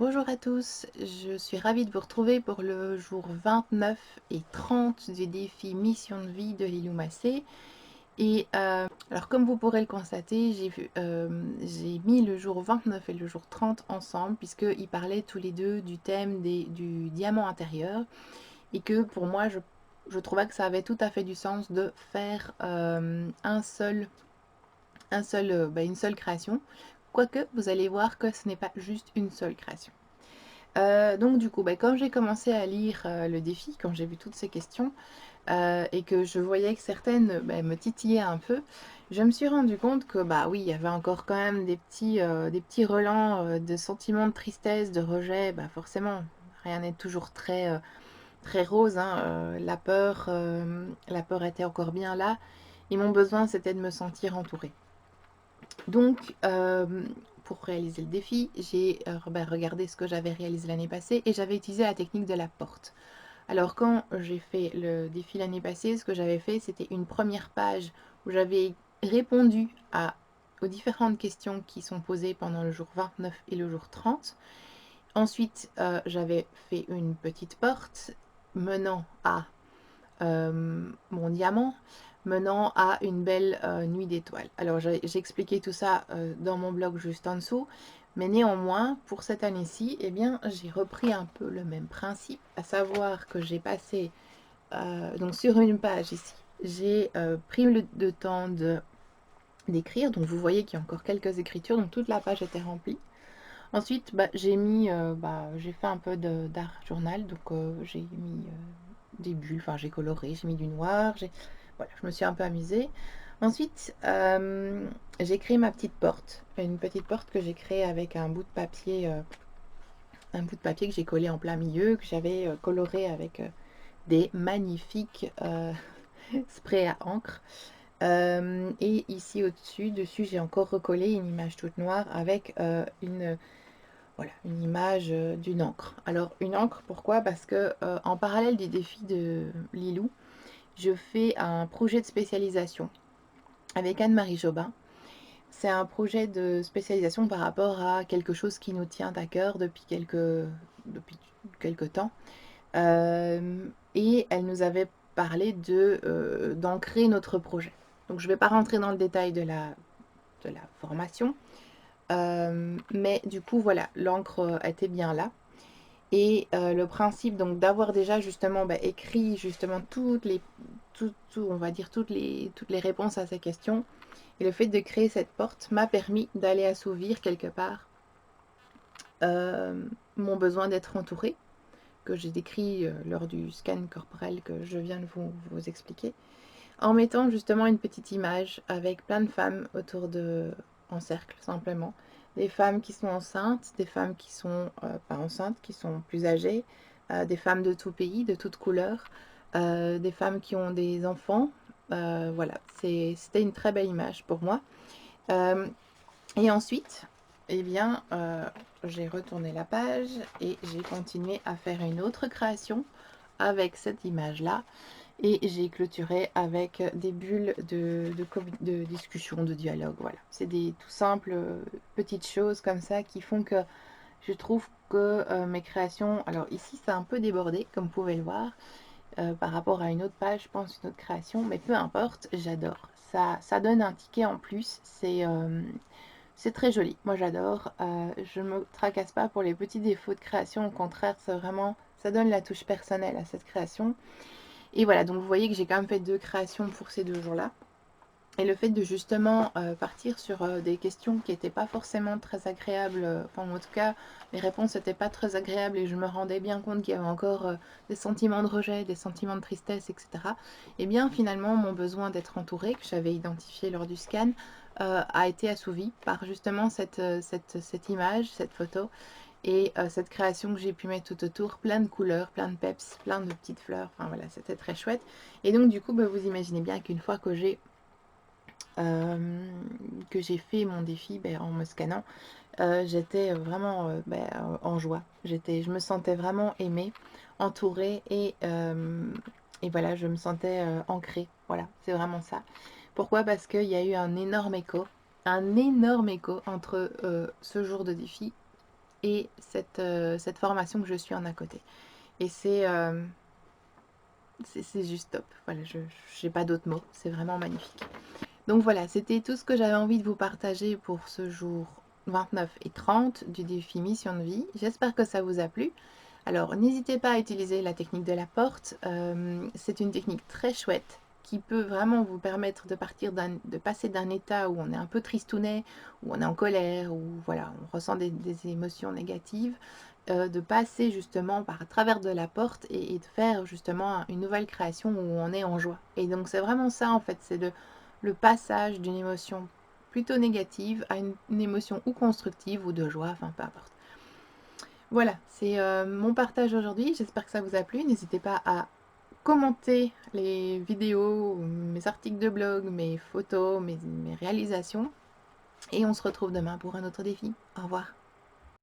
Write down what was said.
Bonjour à tous, je suis ravie de vous retrouver pour le jour 29 et 30 du défi Mission de vie de Lilou Massé. Et alors comme vous pourrez le constater, j'ai mis le jour 29 et le jour 30 ensemble puisqu'ils parlaient tous les deux du thème du diamant intérieur et que pour moi je trouvais que ça avait tout à fait du sens de faire une seule création. Quoique vous allez voir que ce n'est pas juste une seule création. Donc du coup, quand j'ai commencé à lire le défi, quand j'ai vu toutes ces questions, et que je voyais que certaines me titillaient un peu, je me suis rendu compte que oui, il y avait encore quand même des petits relents de sentiments de tristesse, de rejet. Forcément, rien n'est toujours très rose, hein, la peur était encore bien là, et mon besoin c'était de me sentir entourée. Donc, pour réaliser le défi, j'ai regardé ce que j'avais réalisé l'année passée et j'avais utilisé la technique de la porte. Alors, quand j'ai fait le défi l'année passée, ce que j'avais fait, c'était une première page où j'avais répondu aux différentes questions qui sont posées pendant le jour 29 et le jour 30. Ensuite, j'avais fait une petite porte menant à mon diamant, menant à une belle nuit d'étoiles. Alors j'ai expliqué tout ça dans mon blog juste en dessous, mais néanmoins pour cette année-ci, eh bien j'ai repris un peu le même principe, à savoir que j'ai passé donc sur une page ici, j'ai pris le temps d'écrire, donc vous voyez qu'il y a encore quelques écritures, donc toute la page était remplie. Ensuite, j'ai fait un peu d'art journal, donc j'ai mis des bulles, enfin j'ai coloré, j'ai mis du noir, voilà, je me suis un peu amusée. Ensuite, j'ai créé ma petite porte, une petite porte que j'ai créée avec un bout de papier que j'ai collé en plein milieu, que j'avais coloré avec des magnifiques sprays à encre. Et ici dessus, j'ai encore recollé une image toute noire avec voilà, une image d'une encre. Alors une encre, pourquoi? Parce que en parallèle du défi de Lilou, je fais un projet de spécialisation avec Anne-Marie Jobin. C'est un projet de spécialisation par rapport à quelque chose qui nous tient à cœur depuis quelques temps. Et elle nous avait parlé d'ancrer notre projet. Donc je ne vais pas rentrer dans le détail de la formation, mais du coup voilà, l'encre était bien là. Et le principe donc d'avoir déjà justement écrit justement on va dire toutes les réponses à ces questions, et le fait de créer cette porte m'a permis d'aller assouvir quelque part mon besoin d'être entourée, que j'ai décrit lors du scan corporel que je viens de vous expliquer, en mettant justement une petite image avec plein de femmes en cercle simplement. Des femmes qui sont enceintes, des femmes qui sont pas enceintes, qui sont plus âgées, des femmes de tout pays, de toutes couleurs, des femmes qui ont des enfants. Voilà, c'était une très belle image pour moi. Euh, et ensuite, eh bien, j'ai retourné la page et j'ai continué à faire une autre création avec cette image-là. Et j'ai clôturé avec des bulles de discussion, de dialogue. Voilà, c'est des tout simples petites choses comme ça qui font que je trouve que mes créations... Alors ici, c'est un peu débordé, comme vous pouvez le voir, par rapport à une autre page, je pense, une autre création. Mais peu importe, j'adore. Ça donne un ticket en plus. C'est très joli. Moi, j'adore. Je ne me tracasse pas pour les petits défauts de création. Au contraire, c'est vraiment... Ça donne la touche personnelle à cette création. Et voilà, donc vous voyez que j'ai quand même fait 2 créations pour ces 2 jours-là. Et le fait de justement partir sur des questions qui n'étaient pas forcément très agréables, enfin en tout cas les réponses n'étaient pas très agréables et je me rendais bien compte qu'il y avait encore des sentiments de rejet, des sentiments de tristesse, etc. Et bien finalement mon besoin d'être entourée, que j'avais identifié lors du scan, a été assouvi par justement cette image, cette photo, et cette création que j'ai pu mettre tout autour, plein de couleurs, plein de peps, plein de petites fleurs, enfin voilà, c'était très chouette. Et donc du coup, vous imaginez bien qu'une fois que j'ai fait mon défi en me scannant, j'étais vraiment en joie. Je me sentais vraiment aimée, entourée et voilà, je me sentais ancrée. Voilà, c'est vraiment ça. Pourquoi? Parce qu'il y a eu un énorme écho entre ce jour de défi et cette formation que je suis en à côté. Et c'est juste top. Voilà, je n'ai pas d'autres mots, c'est vraiment magnifique. Donc voilà, c'était tout ce que j'avais envie de vous partager pour ce jour 29 et 30 du défi Mission de vie. J'espère que ça vous a plu. Alors n'hésitez pas à utiliser la technique de la porte. C'est une technique très chouette qui peut vraiment vous permettre de passer d'un état où on est un peu tristounet, où on est en colère, où voilà, on ressent des émotions négatives, de passer justement par à travers de la porte et de faire justement une nouvelle création où on est en joie. Et donc c'est vraiment ça en fait, c'est le passage d'une émotion plutôt négative à une émotion ou constructive ou de joie, enfin peu importe. Voilà, c'est mon partage aujourd'hui. J'espère que ça vous a plu. N'hésitez pas à commenter les vidéos, mes articles de blog, mes photos, mes réalisations. Et on se retrouve demain pour un autre défi. Au revoir.